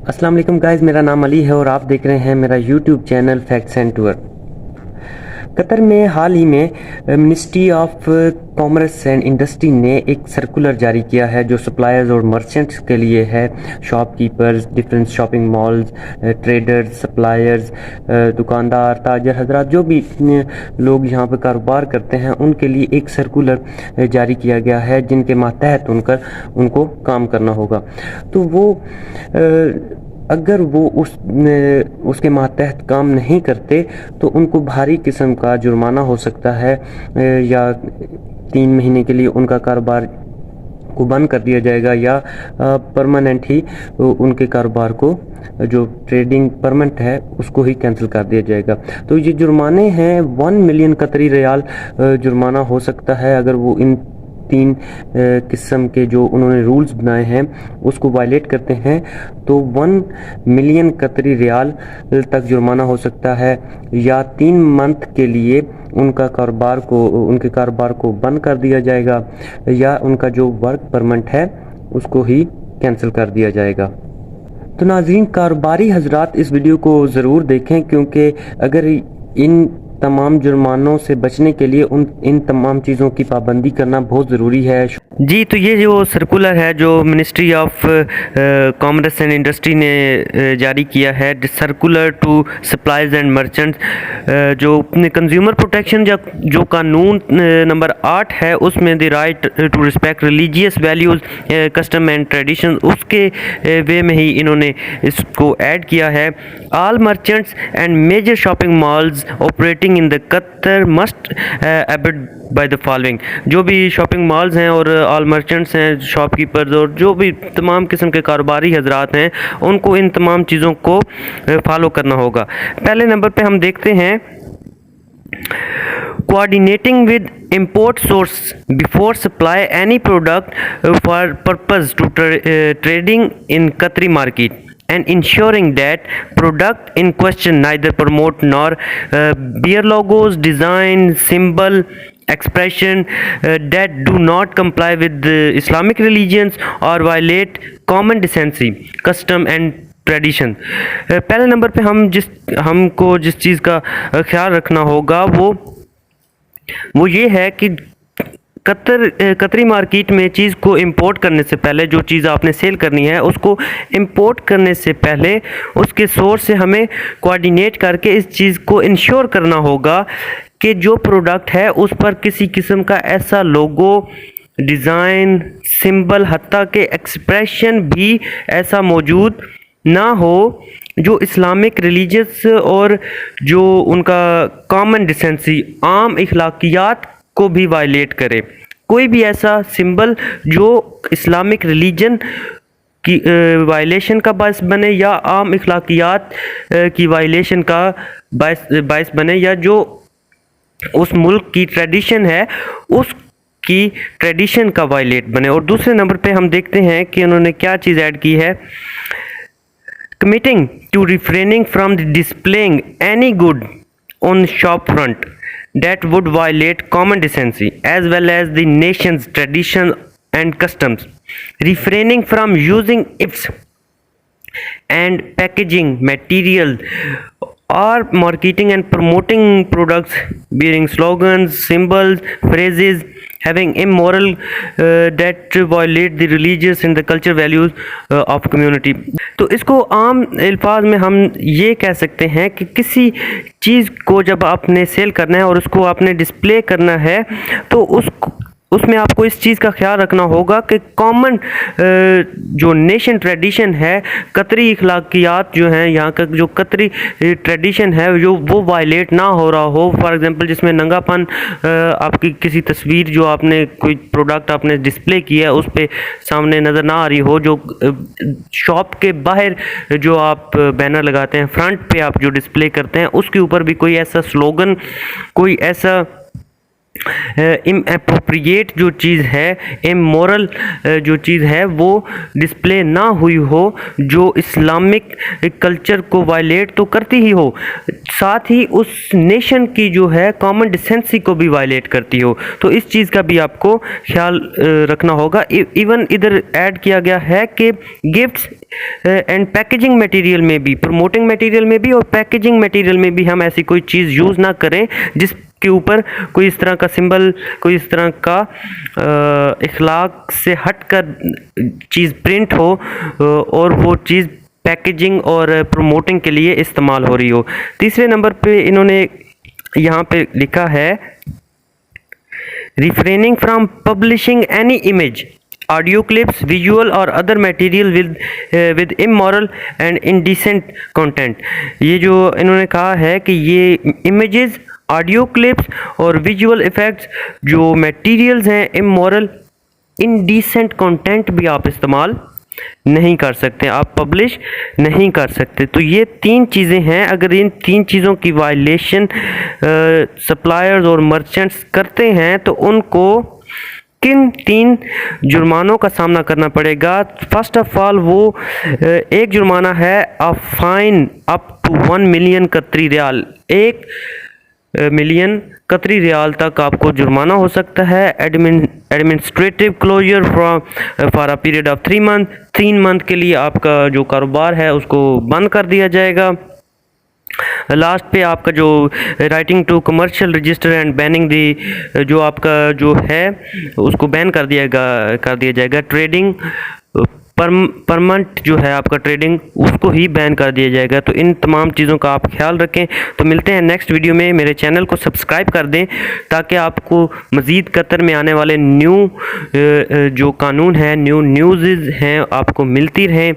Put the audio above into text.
अस्सलाम वालेकुम गाइस, मेरा नाम अली है और आप देख रहे हैं मेरा YouTube channel facts and tour. Qatar में हाल ही में ministry of commerce and industry ने एक सर्कुलर जारी किया है जो सप्लायर्स और मर्चेंट्स के लिए है। Shopkeepers, different shopping malls, traders, suppliers, दुकानदार, ताजर हजरात, जो भी लोग यहाँ पर कारोबार करते हैं उनके लिए एक सर्कुलर जारी किया गया है जिनके मातहत उनको काम करना होगा। तो वो अगर वो उसके मातहत काम नहीं करते तो उनको भारी किस्म का जुर्माना हो सकता है या 3 महीने के लिए उनका कारोबार को बंद कर दिया जाएगा या परमानेंट ही उनके कारोबार को, जो ट्रेडिंग परमिट है, उसको ही कैंसिल कर दिया जाएगा। तो ये जुर्माने हैं 1 मिलियन कतरी रियाल जुर्माना हो सकता है अगर वो इन 3 किस्म के जो उन्होंने रूल्स बनाए हैं उसको वायलेट करते हैं। तो 1 मिलियन कतरी रियाल तक जुर्माना हो सकता है या 3 मंथ के लिए उनके कारोबार को बंद कर दिया जाएगा या उनका जो वर्क परमिट है उसको ही कैंसिल कर दिया जाएगा। तो नाज़रीन, कारोबारी हजरात इस वीडियो को ज़रूर देखें क्योंकि अगर इन तमाम जुर्मानों से बचने के लिए इन तमाम चीज़ों की पाबंदी करना बहुत ज़रूरी है। जी, तो ये जो सर्कुलर है जो ministry of commerce and industry ने जारी किया है, circular to suppliers and merchants, जो कंज्यूमर प्रोटेक्शन जो कानून नंबर 8 है उसमें the right to respect religious values, custom and tradition, उसके वे में ही इन्होंने इसको ऐड किया है। All merchants and major shopping malls operating in the Qatar must abide by the following. जो भी शॉपिंग मॉल्स हैं और ऑल मर्चेंट्स हैं, शॉपकीपर्स और जो भी तमाम किस्म के कारोबारी हजरात हैं उनको इन तमाम चीज़ों को फॉलो करना होगा। पहले नंबर पे हम देखते हैं coordinating with import source before supply any product for purpose to trading in Qatari market and ensuring that product in question neither promote nor bear logos, design, symbol, expression that do not comply with the Islamic religions or violate common decency, custom and tradition. पहले number पे हमको जिस चीज़ का ख्याल रखना होगा वो ये है कि कतरी मार्केट में चीज़ को इंपोर्ट करने से पहले, जो चीज़ आपने सेल करनी है उसको इंपोर्ट करने से पहले उसके सोर्स से हमें कोऑर्डिनेट करके इस चीज़ को इंश्योर करना होगा कि जो प्रोडक्ट है उस पर किसी किस्म का ऐसा लोगो, डिज़ाइन, सिंबल, हत्ता के एक्सप्रेशन भी ऐसा मौजूद ना हो जो इस्लामिक रिलीजियस और जो उनका कॉमन डिसेंसी, आम इखलाकियात को भी वायलेट करे। कोई भी ऐसा सिंबल जो इस्लामिक रिलीजन की वायलेशन का बायस बने या आम इखलाकियात की वायलेशन का बायस बने या जो उस मुल्क की ट्रेडिशन है उसकी ट्रेडिशन का वायलेट बने। और दूसरे नंबर पे हम देखते हैं कि उन्होंने क्या चीज़ ऐड की है, committing to refraining from displaying any good on shop front that would violate common decency as well as the nation's tradition and customs, refraining from using ifs and packaging material or marketing and promoting products bearing slogans, symbols, phrases having immoral that violate the religious and the cultural values of community। तो इसको आम अल्फाज में हम ये कह सकते हैं कि किसी चीज़ को जब आपने सेल करना है और उसको आपने डिस्प्ले करना है तो उसमें आपको इस चीज़ का ख्याल रखना होगा कि कॉमन जो नेशन ट्रेडिशन है, कतरी इखलाकियात जो हैं, यहाँ का जो कतरी ट्रेडिशन है जो वो वायलेट ना हो रहा हो। फॉर एग्जांपल जिसमें नंगापन, आपकी किसी तस्वीर जो आपने कोई प्रोडक्ट आपने डिस्प्ले किया है उस पर सामने नज़र ना आ रही हो, जो शॉप के बाहर जो आप बैनर लगाते हैं, फ्रंट पे आप जो डिस्प्ले करते हैं उसके ऊपर भी कोई ऐसा स्लोगन, कोई ऐसा इनअप्रोप्रिएट जो चीज़ है, इमोरल जो चीज़ है वो डिस्प्ले ना हुई हो, जो इस्लामिक कल्चर को वायलेट तो करती ही हो, साथ ही उस नेशन की जो है कॉमन डिसेंसी को भी वायलेट करती हो। तो इस चीज़ का भी आपको ख्याल रखना होगा। इवन इधर ऐड किया गया है कि गिफ्ट्स एंड पैकेजिंग मटेरियल में भी, प्रमोटिंग मटेरियल में भी और पैकेजिंग मटेरियल में भी हम ऐसी कोई चीज़ यूज़ ना करें जिस के ऊपर कोई इस तरह का सिंबल, कोई इस तरह का इखलाक से हटकर चीज़ प्रिंट हो और वो चीज़ पैकेजिंग और प्रमोटिंग के लिए इस्तेमाल हो रही हो। तीसरे नंबर पे इन्होंने यहाँ पे लिखा है refraining from publishing any image, audio clips, visual और other material with immoral and indecent content. ये जो इन्होंने कहा है कि ये इमेजेस, ऑडियो क्लिप्स और विजुअल इफ़ेक्ट्स जो मटेरियल्स हैं, इमोरल, इनडिसेंट कंटेंट भी आप इस्तेमाल नहीं कर सकते, आप पब्लिश नहीं कर सकते। तो ये 3 चीज़ें हैं। अगर इन 3 चीज़ों की वायलेशन सप्लायर्स और मर्चेंट्स करते हैं तो उनको किन 3 जुर्मानों का सामना करना पड़ेगा। फर्स्ट ऑफ ऑल वो एक जुर्माना है a fine up to 1 million Qatari riyal, 1 million Qatari riyal तक आपको जुर्माना हो सकता है। Administrative closure for a period of 3 month, 3 month के लिए आपका जो कारोबार है उसको बंद कर दिया जाएगा। लास्ट पे आपका जो writing to commercial register and banning दी, जो आपका जो है उसको बैन कर दिया जाएगा। ट्रेडिंग परमानेंट जो है आपका ट्रेडिंग, उसको ही बैन कर दिया जाएगा। तो इन तमाम चीज़ों का आप ख्याल रखें। तो मिलते हैं नेक्स्ट वीडियो में। मेरे चैनल को सब्सक्राइब कर दें ताकि आपको मज़ीद कतर में आने वाले न्यू जो कानून है, न्यू न्यूज़ हैं आपको मिलती रहें।